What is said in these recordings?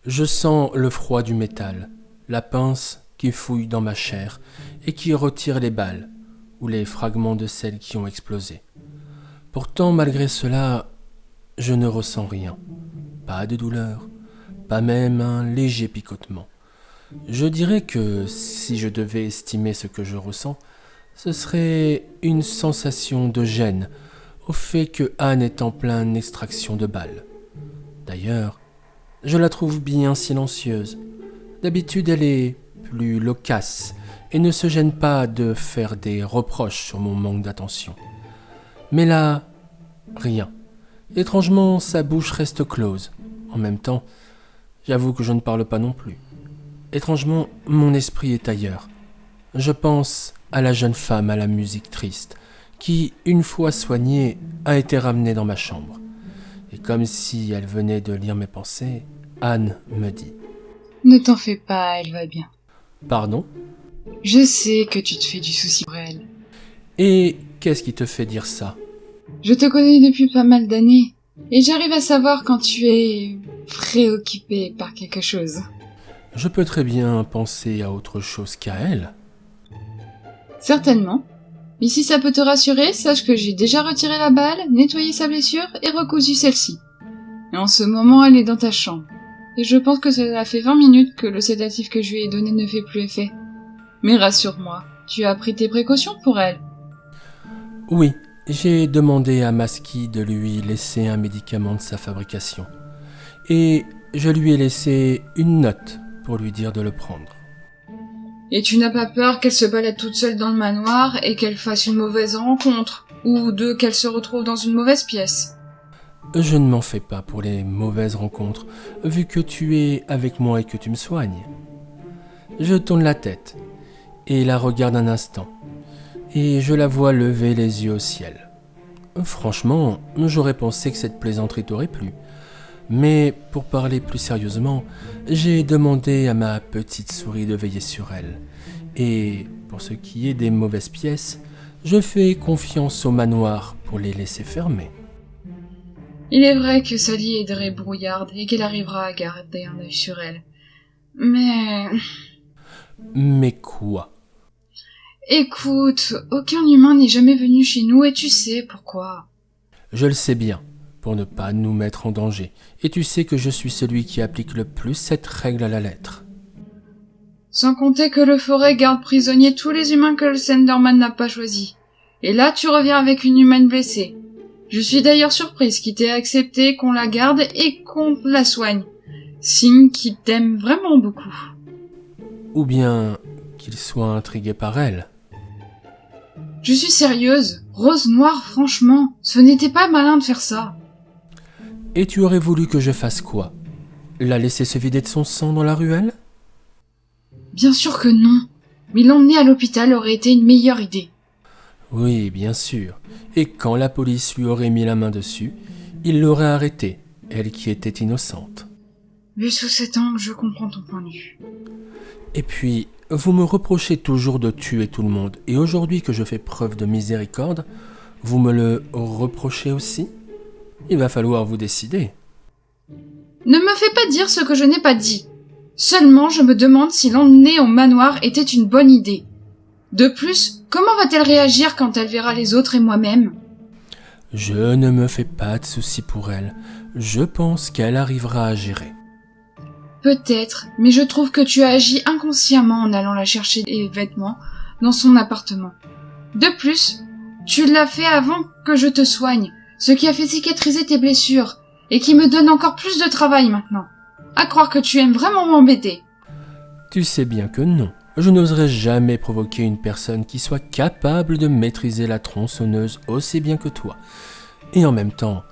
Je sens le froid du métal, la pince qui fouille dans ma chair et qui retire les balles ou les fragments de celles qui ont explosé. Pourtant, malgré cela, je ne ressens rien. Pas de douleur, pas même un léger picotement. Je dirais que si je devais estimer ce que je ressens, ce serait une sensation de gêne au fait que Anne est en pleine extraction de balles. D'ailleurs, je la trouve bien silencieuse. D'habitude, elle est plus loquace et ne se gêne pas de faire des reproches sur mon manque d'attention. Mais là, rien. Étrangement, sa bouche reste close. En même temps, j'avoue que je ne parle pas non plus. Étrangement, mon esprit est ailleurs. Je pense à la jeune femme à la musique triste, qui, une fois soignée, a été ramenée dans ma chambre. Et comme si elle venait de lire mes pensées, Anne me dit « Ne t'en fais pas, elle va bien. » Pardon ? Je sais que tu te fais du souci pour elle. Et qu'est-ce qui te fait dire ça ? Je te connais depuis pas mal d'années, et j'arrive à savoir quand tu es préoccupé par quelque chose. Je peux très bien penser à autre chose qu'à elle. Certainement. Mais si ça peut te rassurer, sache que j'ai déjà retiré la balle, nettoyé sa blessure et recousu celle-ci. Et en ce moment, elle est dans ta chambre. Et je pense que cela fait 20 minutes que le sédatif que je lui ai donné ne fait plus effet. Mais rassure-moi, tu as pris tes précautions pour elle. Oui, j'ai demandé à Maski de lui laisser un médicament de sa fabrication. Et je lui ai laissé une note pour lui dire de le prendre. Et tu n'as pas peur qu'elle se balade toute seule dans le manoir et qu'elle fasse une mauvaise rencontre, ou qu'elle se retrouve dans une mauvaise pièce? Je ne m'en fais pas pour les mauvaises rencontres, vu que tu es avec moi et que tu me soignes. Je tourne la tête et la regarde un instant, et je la vois lever les yeux au ciel. Franchement, j'aurais pensé que cette plaisanterie t'aurait plu. Mais pour parler plus sérieusement, j'ai demandé à ma petite souris de veiller sur elle. Et pour ce qui est des mauvaises pièces, je fais confiance au manoir pour les laisser fermer. Il est vrai que Sally est très brouillarde et qu'elle arrivera à garder un œil sur elle. Mais... Mais quoi ? Écoute, aucun humain n'est jamais venu chez nous et tu sais pourquoi. Je le sais bien, pour ne pas nous mettre en danger. Et tu sais que je suis celui qui applique le plus cette règle à la lettre. Sans compter que le forêt garde prisonniers tous les humains que le Senderman n'a pas choisis. Et là, tu reviens avec une humaine blessée. Je suis d'ailleurs surprise qu'il t'ait accepté qu'on la garde et qu'on la soigne. Signe qu'il t'aime vraiment beaucoup. Ou bien qu'il soit intrigué par elle. Je suis sérieuse. Rose Noire, franchement, ce n'était pas malin de faire ça. Et tu aurais voulu que je fasse quoi ? La laisser se vider de son sang dans la ruelle ? Bien sûr que non. Mais l'emmener à l'hôpital aurait été une meilleure idée. Oui, bien sûr. Et quand la police lui aurait mis la main dessus, il l'aurait arrêtée, elle qui était innocente. Vu sous cet angle, je comprends ton point de vue. Et puis, vous me reprochez toujours de tuer tout le monde, et aujourd'hui que je fais preuve de miséricorde, vous me le reprochez aussi ? Il va falloir vous décider. Ne me fais pas dire ce que je n'ai pas dit. Seulement, je me demande si l'emmener au manoir était une bonne idée. De plus, comment va-t-elle réagir quand elle verra les autres et moi-même ? Je ne me fais pas de soucis pour elle. Je pense qu'elle arrivera à gérer. Peut-être, mais je trouve que tu as agi inconsciemment en allant la chercher des vêtements dans son appartement. De plus, tu l'as fait avant que je te soigne, ce qui a fait cicatriser tes blessures, et qui me donne encore plus de travail maintenant. À croire que tu aimes vraiment m'embêter. Tu sais bien que non. Je n'oserais jamais provoquer une personne qui soit capable de maîtriser la tronçonneuse aussi bien que toi. Et en même temps,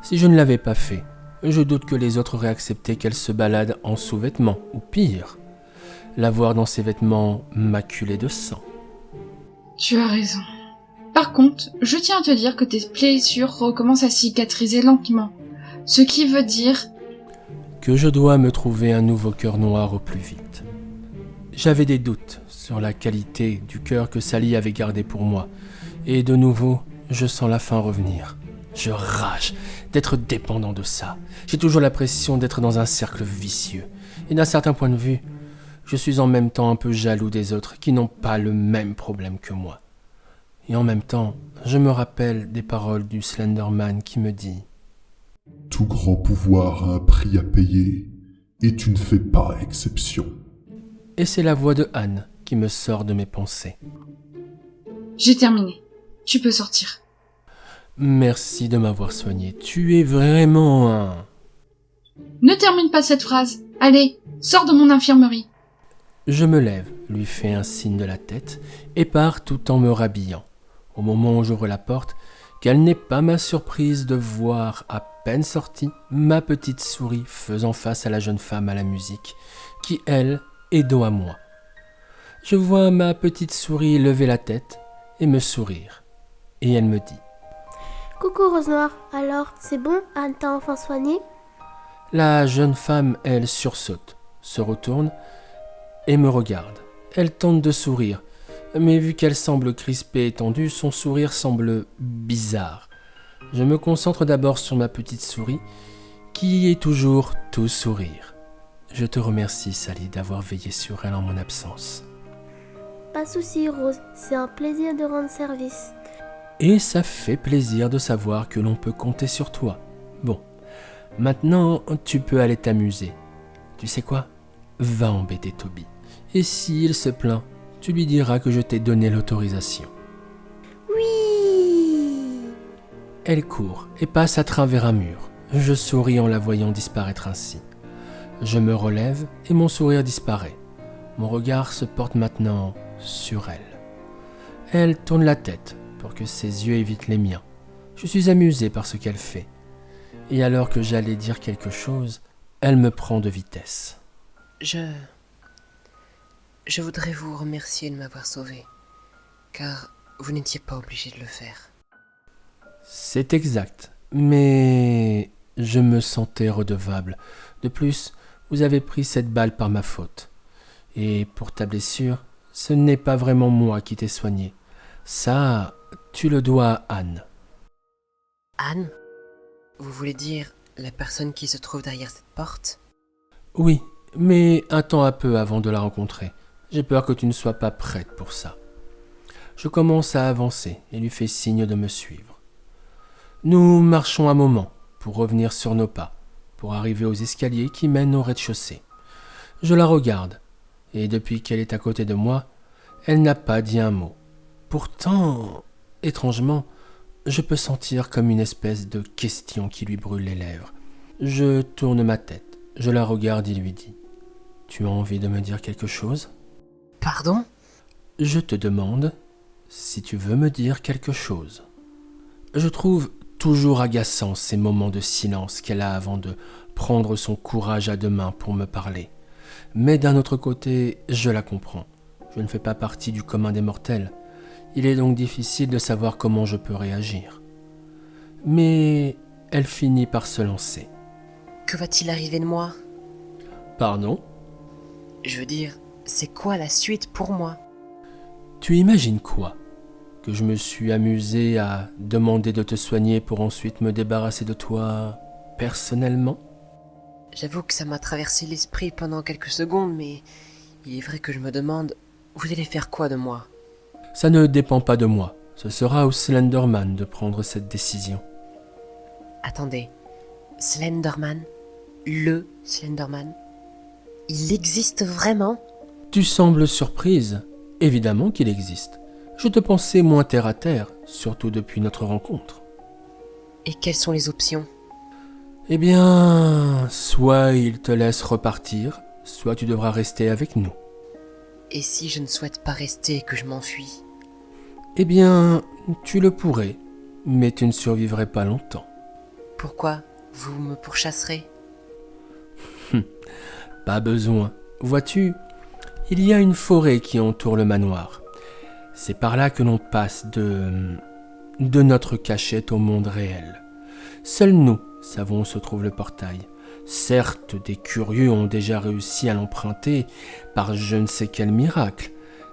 si je ne l'avais pas fait, je doute que les autres auraient accepté qu'elle se balade en sous-vêtements, ou pire, la voir dans ses vêtements maculés de sang. Tu as raison. Par contre, je tiens à te dire que tes blessures recommencent à cicatriser lentement. Ce qui veut dire... que je dois me trouver un nouveau cœur noir au plus vite. J'avais des doutes sur la qualité du cœur que Sally avait gardé pour moi, et de nouveau, je sens la faim revenir. Je rage d'être dépendant de ça. J'ai toujours l'impression d'être dans un cercle vicieux. Et d'un certain point de vue, je suis en même temps un peu jaloux des autres qui n'ont pas le même problème que moi. Et en même temps, je me rappelle des paroles du Slenderman qui me dit « Tout grand pouvoir a un prix à payer, et tu ne fais pas exception. » Et c'est la voix de Anne qui me sort de mes pensées. J'ai terminé. Tu peux sortir. Merci de m'avoir soigné. Tu es vraiment un... Ne termine pas cette phrase. Allez, sors de mon infirmerie. Je me lève, lui fais un signe de la tête et pars tout en me rhabillant. Au moment où j'ouvre la porte, quelle n'est pas ma surprise de voir, à peine sortie, ma petite souris faisant face à la jeune femme à la musique, qui, elle, est dos à moi. Je vois ma petite souris lever la tête et me sourire. Et elle me dit « Coucou Rose Noire, alors c'est bon, Anne t'a enfin soignée ?» La jeune femme, elle, sursaute, se retourne et me regarde. Elle tente de sourire, mais vu qu'elle semble crispée et tendue, son sourire semble bizarre. Je me concentre d'abord sur ma petite souris, qui est toujours tout sourire. Je te remercie, Sally, d'avoir veillé sur elle en mon absence. Pas de souci, Rose, c'est un plaisir de rendre service. Et ça fait plaisir de savoir que l'on peut compter sur toi. Bon, maintenant, tu peux aller t'amuser. Tu sais quoi ? Va embêter Toby. Et s'il se plaint, tu lui diras que je t'ai donné l'autorisation. Oui. Elle court et passe à travers un mur. Je souris en la voyant disparaître ainsi. Je me relève et mon sourire disparaît. Mon regard se porte maintenant sur elle. Elle tourne la tête pour que ses yeux évitent les miens. Je suis amusé par ce qu'elle fait. Et alors que j'allais dire quelque chose, elle me prend de vitesse. Je voudrais vous remercier de m'avoir sauvé, car vous n'étiez pas obligé de le faire. C'est exact, mais je me sentais redevable. De plus, vous avez pris cette balle par ma faute. Et pour ta blessure, ce n'est pas vraiment moi qui t'ai soigné. Ça, tu le dois à Anne. Anne ? Vous voulez dire la personne qui se trouve derrière cette porte ? Oui, mais attends un peu avant de la rencontrer. J'ai peur que tu ne sois pas prête pour ça. Je commence à avancer et lui fais signe de me suivre. Nous marchons un moment pour revenir sur nos pas, pour arriver aux escaliers qui mènent au rez-de-chaussée. Je la regarde, et depuis qu'elle est à côté de moi, elle n'a pas dit un mot. Pourtant, étrangement, je peux sentir comme une espèce de question qui lui brûle les lèvres. Je tourne ma tête, je la regarde et lui dis « Tu as envie de me dire quelque chose ?» Pardon ? Je te demande si tu veux me dire quelque chose. Je trouve toujours agaçant ces moments de silence qu'elle a avant de prendre son courage à deux mains pour me parler. Mais d'un autre côté, je la comprends. Je ne fais pas partie du commun des mortels. Il est donc difficile de savoir comment je peux réagir. Mais elle finit par se lancer. Que va-t-il arriver de moi ? Pardon ? Je veux dire, c'est quoi la suite pour moi ? Tu imagines quoi ? Que je me suis amusé à demander de te soigner pour ensuite me débarrasser de toi personnellement ? J'avoue que ça m'a traversé l'esprit pendant quelques secondes, mais il est vrai que je me demande, vous allez faire quoi de moi ? Ça ne dépend pas de moi. Ce sera au Slenderman de prendre cette décision. Attendez, Slenderman ? Le Slenderman ? Il existe vraiment ? Tu sembles surprise. Évidemment qu'il existe. Je te pensais moins terre à terre, surtout depuis notre rencontre. Et quelles sont les options ? Eh bien, soit il te laisse repartir, soit tu devras rester avec nous. Et si je ne souhaite pas rester et que je m'enfuis ? Eh bien, tu le pourrais, mais tu ne survivrais pas longtemps. Pourquoi ? Vous me pourchasserez ? Pas besoin. Vois-tu, il y a une forêt qui entoure le manoir. C'est par là que l'on passe de notre cachette au monde réel. Seuls nous savons où se trouve le portail. Certes, des curieux ont déjà réussi à l'emprunter par je ne sais quel miracle,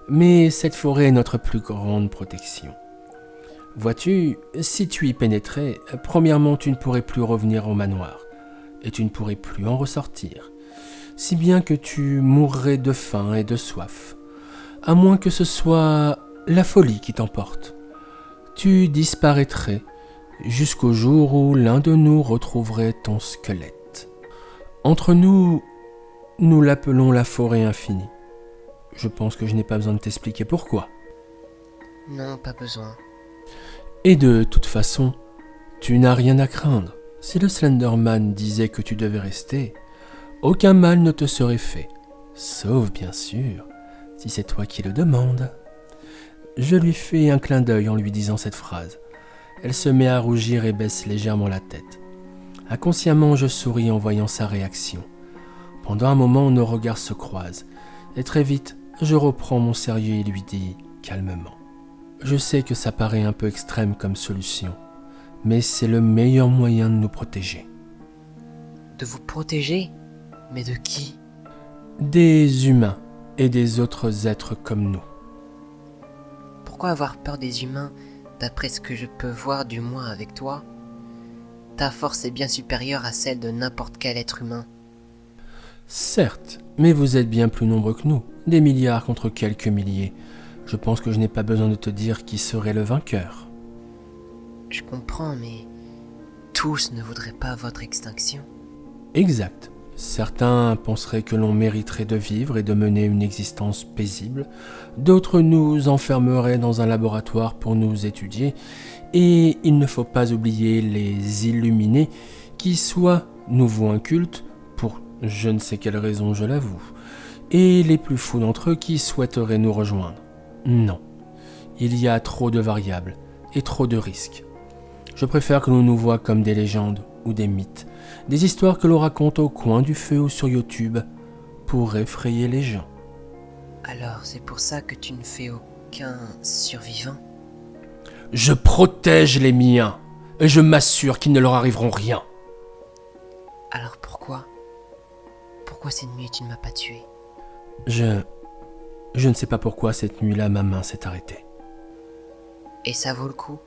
mais cette forêt est notre plus grande protection. Vois-tu, si tu y pénétrais, premièrement tu ne pourrais plus revenir au manoir, et tu ne pourrais plus en ressortir, si bien que tu mourrais de faim et de soif, à moins que ce soit la folie qui t'emporte. Tu disparaîtrais jusqu'au jour où l'un de nous retrouverait ton squelette. Entre nous, nous l'appelons la forêt infinie. Je pense que je n'ai pas besoin de t'expliquer pourquoi. Non, pas besoin. Et de toute façon, tu n'as rien à craindre. Si le Slenderman disait que tu devais rester, aucun mal ne te serait fait. Sauf, bien sûr, si c'est toi qui le demandes. Je lui fais un clin d'œil en lui disant cette phrase. Elle se met à rougir et baisse légèrement la tête. Inconsciemment, je souris en voyant sa réaction. Pendant un moment, nos regards se croisent. Et très vite, je reprends mon sérieux et lui dis calmement. Je sais que ça paraît un peu extrême comme solution, mais c'est le meilleur moyen de nous protéger. De vous protéger? Mais de qui? Des humains et des autres êtres comme nous. Pourquoi avoir peur des humains, d'après ce que je peux voir du moins avec toi? Ta force est bien supérieure à celle de n'importe quel être humain. Certes, mais vous êtes bien plus nombreux que nous, des milliards contre quelques milliers. Je pense que je n'ai pas besoin de te dire qui serait le vainqueur. Je comprends, mais tous ne voudraient pas votre extinction. Exact. Certains penseraient que l'on mériterait de vivre et de mener une existence paisible. D'autres nous enfermeraient dans un laboratoire pour nous étudier. Et il ne faut pas oublier les illuminés qui soit nous vouent un culte, pour je ne sais quelle raison je l'avoue, et les plus fous d'entre eux qui souhaiteraient nous rejoindre. Non, il y a trop de variables et trop de risques. Je préfère que l'on nous voie comme des légendes ou des mythes, des histoires que l'on raconte au coin du feu ou sur YouTube pour effrayer les gens. Alors, c'est pour ça que tu ne fais aucun survivant? Je protège les miens et je m'assure qu'il ne leur arriveront rien. Alors pourquoi? Pourquoi cette nuit tu ne m'as pas tué? Je ne sais pas pourquoi cette nuit-là ma main s'est arrêtée. Et ça vaut le coup?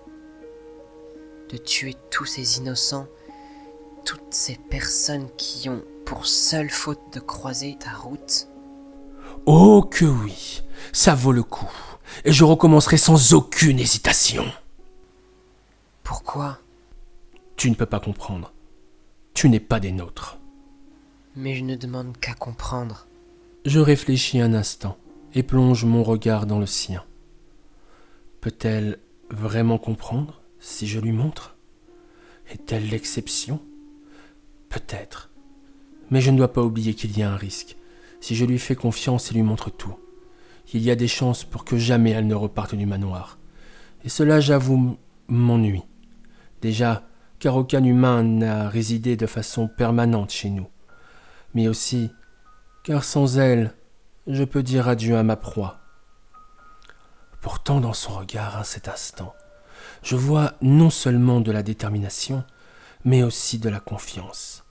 De tuer tous ces innocents, toutes ces personnes qui ont pour seule faute de croiser ta route? Oh que oui, ça vaut le coup. Et je recommencerai sans aucune hésitation. Pourquoi? Tu ne peux pas comprendre. Tu n'es pas des nôtres. Mais je ne demande qu'à comprendre. Je réfléchis un instant et plonge mon regard dans le sien. Peut-elle vraiment comprendre si je lui montre? Est-elle l'exception? Peut-être. Mais je ne dois pas oublier qu'il y a un risque. Si je lui fais confiance et lui montre tout, il y a des chances pour que jamais elle ne reparte du manoir. Et cela, j'avoue, m'ennuie. Déjà, car aucun humain n'a résidé de façon permanente chez nous. Mais aussi, car sans elle, je peux dire adieu à ma proie. Pourtant, dans son regard, à cet instant, je vois non seulement de la détermination, mais aussi de la confiance.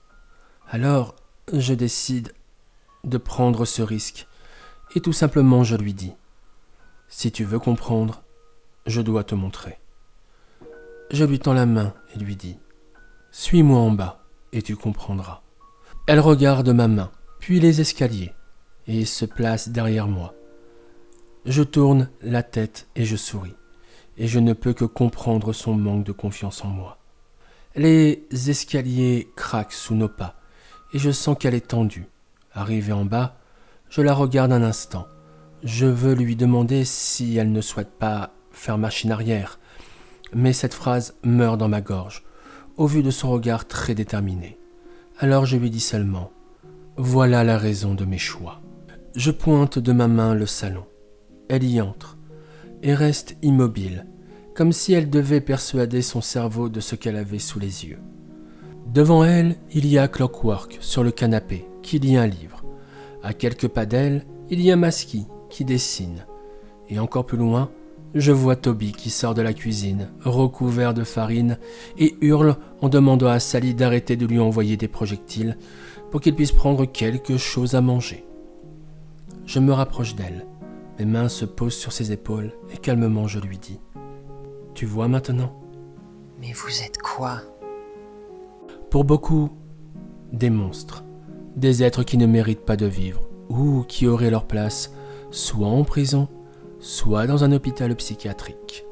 Alors, je décide de prendre ce risque, et tout simplement je lui dis « Si tu veux comprendre, je dois te montrer. » Je lui tends la main et lui dis « Suis-moi en bas, et tu comprendras. » Elle regarde ma main, puis les escaliers, et se place derrière moi. Je tourne la tête et je souris, et je ne peux que comprendre son manque de confiance en moi. Les escaliers craquent sous nos pas, et je sens qu'elle est tendue. Arrivée en bas, je la regarde un instant. Je veux lui demander si elle ne souhaite pas faire machine arrière, mais cette phrase meurt dans ma gorge, au vu de son regard très déterminé. Alors je lui dis seulement « Voilà la raison de mes choix. » Je pointe de ma main le salon. Elle y entre et reste immobile, comme si elle devait persuader son cerveau de ce qu'elle avait sous les yeux. Devant elle, il y a Clockwork sur le canapé, qui lit un livre. À quelques pas d'elle, il y a Masky qui dessine. Et encore plus loin, je vois Toby qui sort de la cuisine, recouvert de farine, et hurle en demandant à Sally d'arrêter de lui envoyer des projectiles pour qu'il puisse prendre quelque chose à manger. Je me rapproche d'elle. Mes mains se posent sur ses épaules et calmement je lui dis « Tu vois maintenant? Mais vous êtes quoi? Pour beaucoup, des monstres. Des êtres qui ne méritent pas de vivre, ou qui auraient leur place soit en prison, soit dans un hôpital psychiatrique.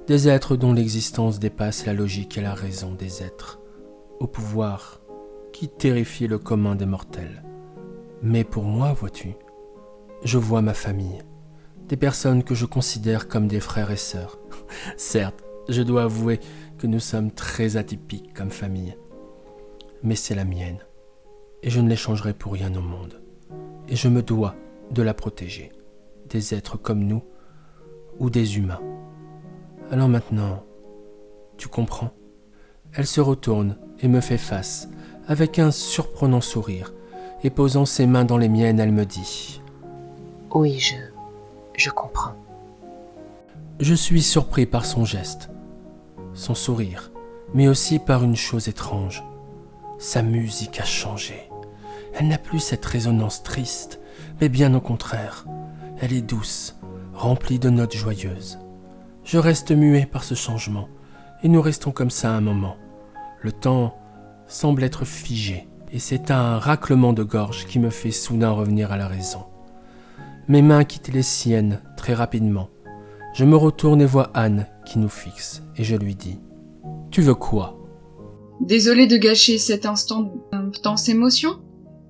Des êtres dont l'existence dépasse la logique et la raison des êtres, au pouvoir qui terrifie le commun des mortels. Mais pour moi, vois-tu, je vois ma famille, des personnes que je considère comme des frères et sœurs. Certes, je dois avouer que nous sommes très atypiques comme famille, mais c'est la mienne, et je ne l'échangerai pour rien au monde. Et je me dois de la protéger, des êtres comme nous, ou des humains. Alors maintenant, tu comprends? Elle se retourne et me fait face, avec un surprenant sourire, et posant ses mains dans les miennes, elle me dit « Oui, je comprends. » Je suis surpris par son geste, son sourire, mais aussi par une chose étrange. Sa musique a changé. Elle n'a plus cette résonance triste, mais bien au contraire. Elle est douce, remplie de notes joyeuses. Je reste muet par ce changement, et nous restons comme ça un moment. Le temps semble être figé, et c'est un raclement de gorge qui me fait soudain revenir à la raison. Mes mains quittent les siennes très rapidement. Je me retourne et vois Anne qui nous fixe, et je lui dis « Tu veux quoi ?» Désolée de gâcher cet instant d'intense émotion,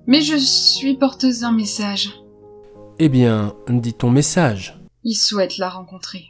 mais je suis porteuse d'un message. Eh bien, dis ton message. Il souhaite la rencontrer.